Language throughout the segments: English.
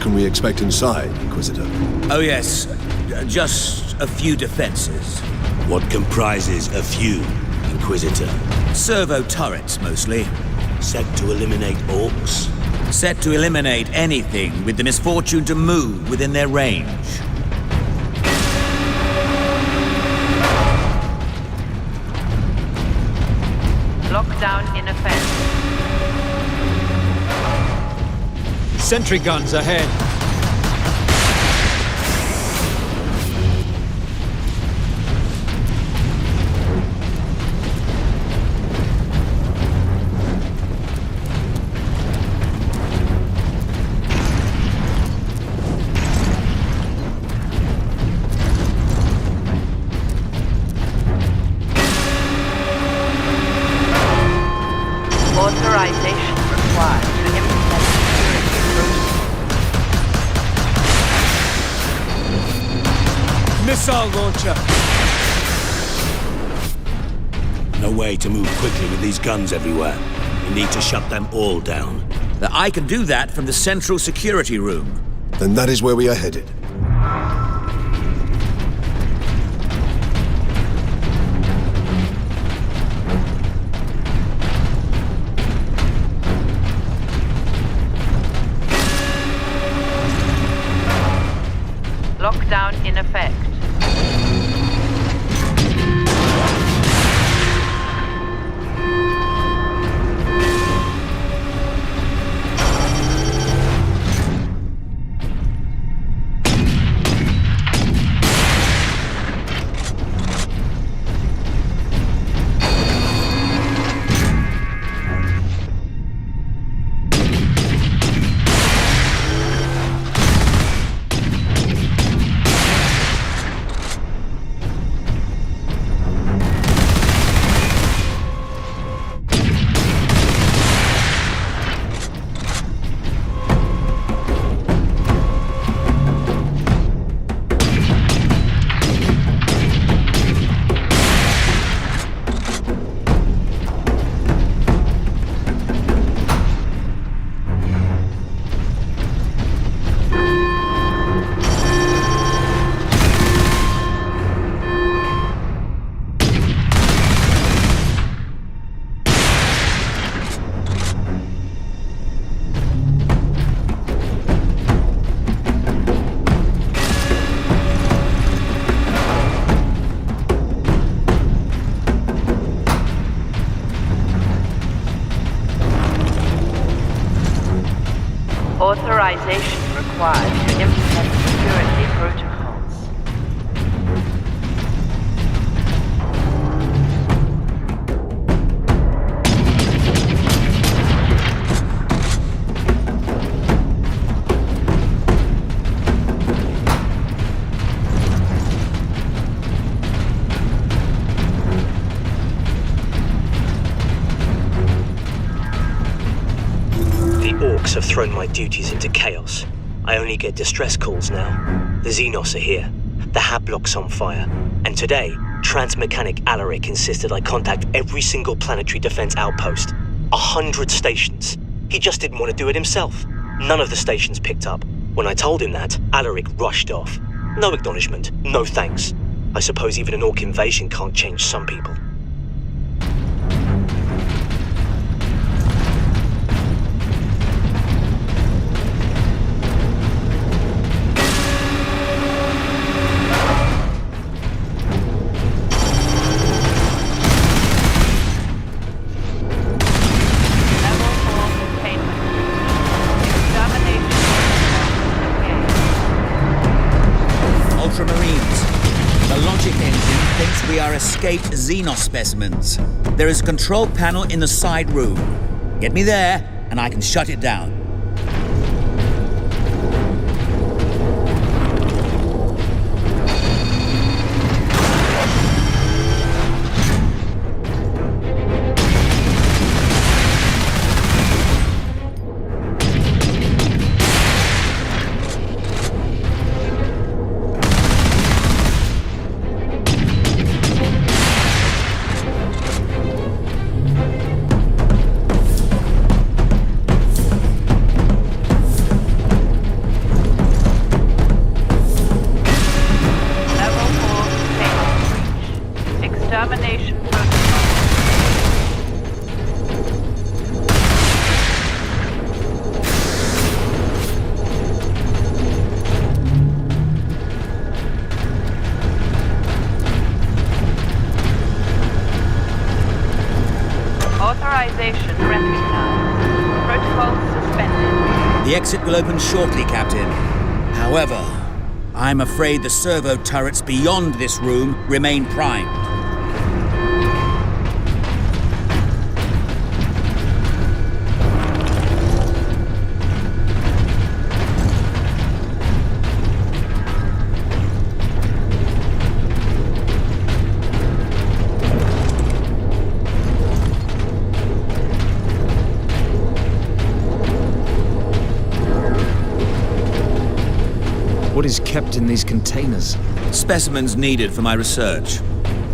can we expect inside, Inquisitor? Oh yes, just a few defenses. What comprises a few, Inquisitor? Servo turrets, mostly. Set to eliminate Orks? Set to eliminate anything with the misfortune to move within their range. Lockdown in effect. Sentry guns ahead. Authorization required to implement security. Missile launcher. No way to move quickly with these guns everywhere. We need to shut them all down. I can do that from the central security room. Then that is where we are headed. Lockdown in effect. Authorization required to implement security protocols. The Orks have thrown my duties into chaos. I only get distress calls now. The Xenos are here. The Hablock's on fire. And today, Transmechanic Alaric insisted I contact every single planetary defense outpost. 100 stations. He just didn't want to do it himself. None of the stations picked up. When I told him that, Alaric rushed off. No acknowledgement, no thanks. I suppose even an Ork invasion can't change some people. Ultramarines. The logic engine thinks we are escaped Xenos specimens. There is a control panel in the side room. Get me there, and I can shut it down. Authorization recognized. Protocol suspended. The exit will open shortly, Captain. However, I'm afraid the servo turrets beyond this room remain primed. What is kept in these containers? Specimens needed for my research.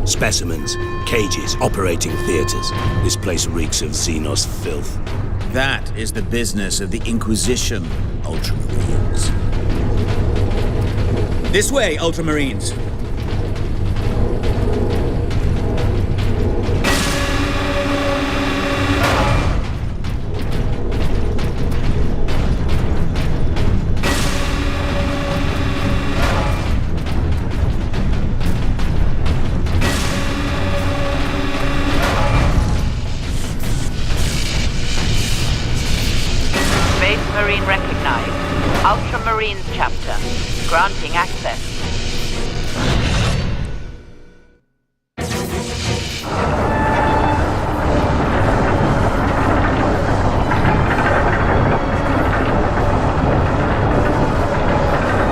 Specimens, cages, operating theaters. This place reeks of Xenos filth. That is the business of the Inquisition, Ultramarines. This way, Ultramarines. Marine recognized. Ultramarines chapter. Granting access.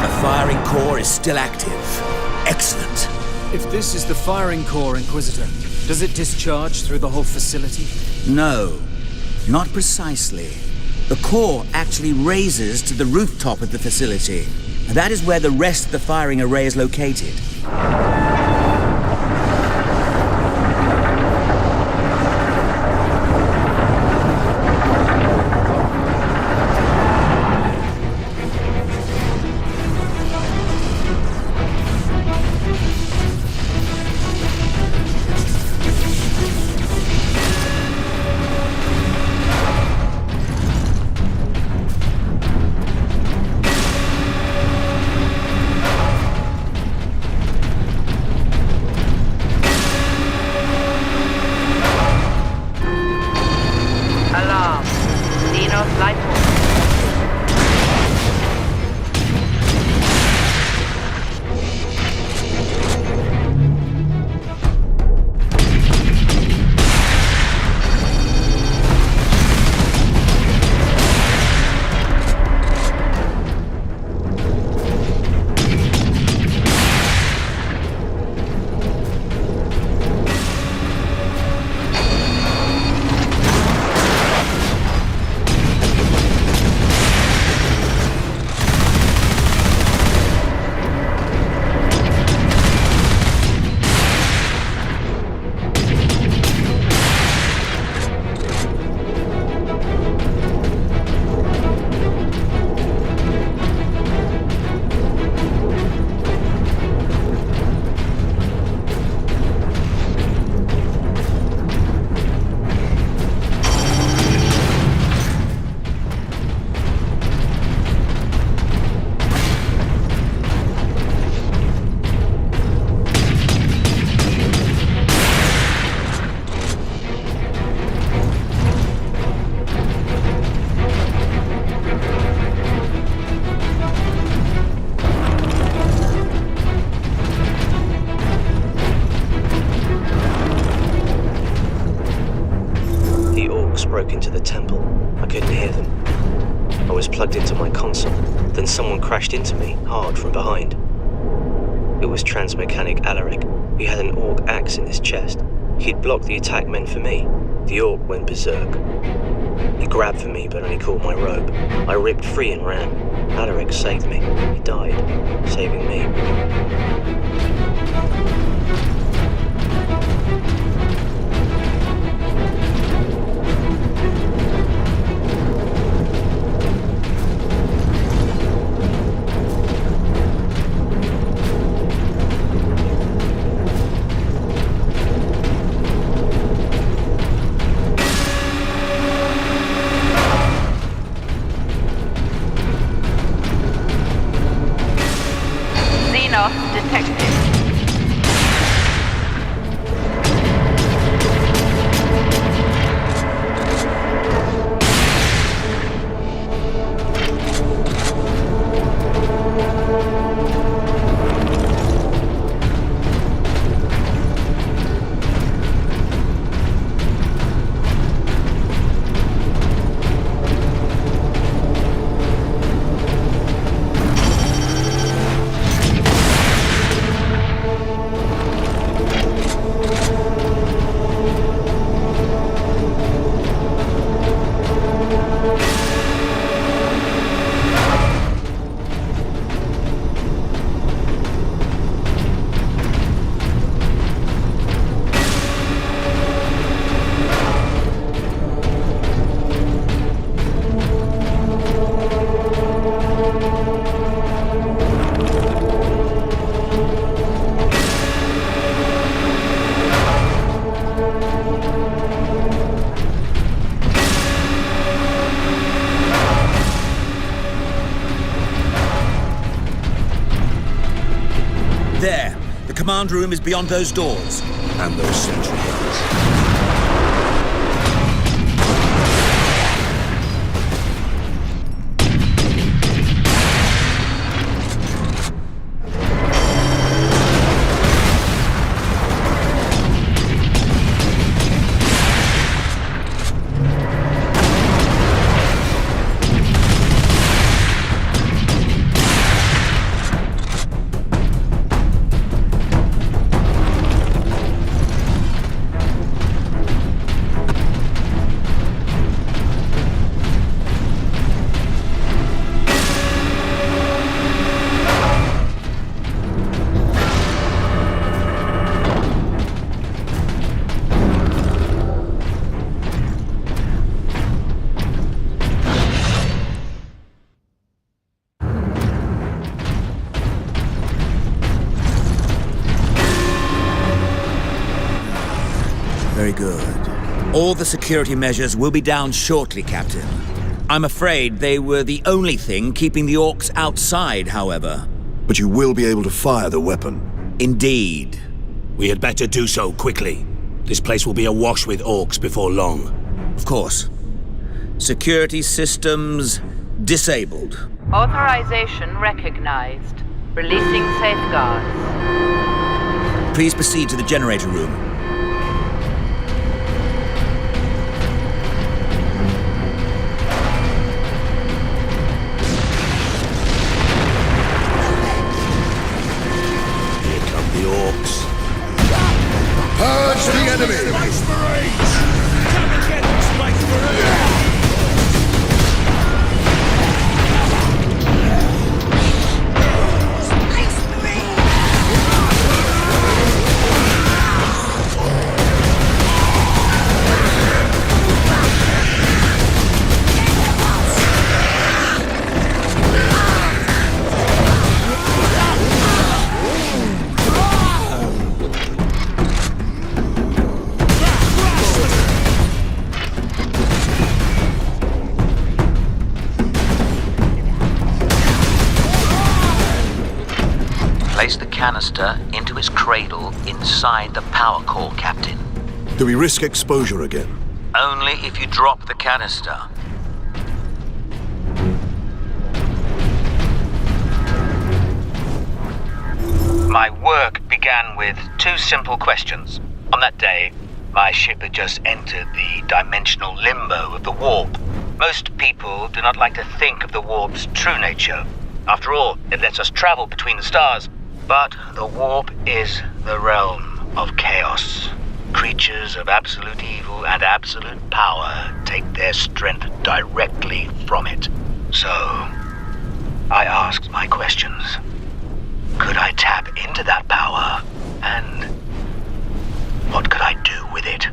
The firing core is still active. Excellent. If this is the firing core, Inquisitor, does it discharge through the whole facility? No, not precisely. The core actually raises to the rooftop of the facility. And that is where the rest of the firing array is located. Broke into the temple. I couldn't hear them. I was plugged into my console. Then someone crashed into me, hard from behind. It was transmechanic Alaric. He had an Ork axe in his chest. He'd blocked the attack meant for me. The Ork went berserk. He grabbed for me, but only caught my robe. I ripped free and ran. Alaric saved me. He died, saving me. Detected. command room is beyond those doors. And those sentry guns. Very good. All the security measures will be down shortly, Captain. I'm afraid they were the only thing keeping the Orks outside, however. But you will be able to fire the weapon. Indeed. We had better do so quickly. This place will be awash with Orks before long. Of course. Security systems disabled. Authorization recognized. Releasing safeguards. Please proceed to the generator room. Here come the Orks. Purge the enemy! Space Marines! Come and get them, Space Marines! Place the canister into its cradle inside the power core, Captain. Do we risk exposure again? Only if you drop the canister. My work began with two simple questions. On that day, my ship had just entered the dimensional limbo of the warp. Most people do not like to think of the warp's true nature. After all, it lets us travel between the stars. But the warp is the realm of chaos. Creatures of absolute evil and absolute power take their strength directly from it. So, I asked my questions. Could I tap into that power? And what could I do with it?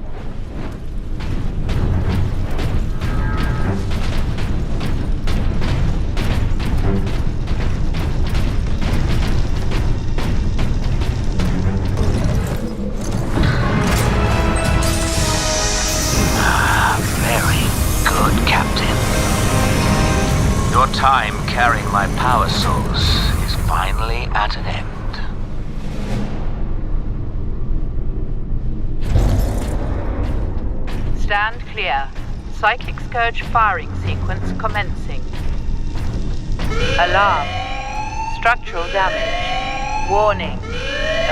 Your time carrying my power source is finally at an end. Stand clear. Psychic Scourge firing sequence commencing. Alarm. Structural damage. Warning.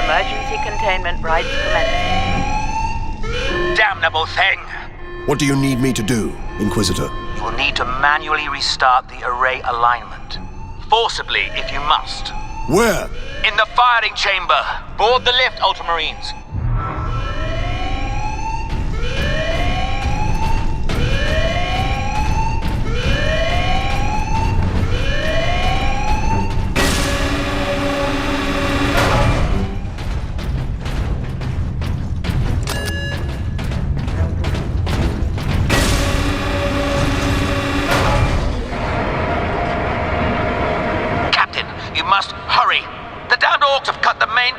Emergency containment rights commencing. Damnable thing! What do you need me to do, Inquisitor? You will need to manually restart the array alignment. Forcibly, if you must. Where? In the firing chamber. Board the lift, Ultramarines.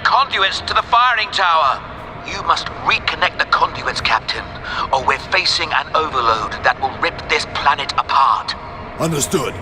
Conduits to the firing tower. You must reconnect the conduits, Captain, or we're facing an overload that will rip this planet apart. Understood.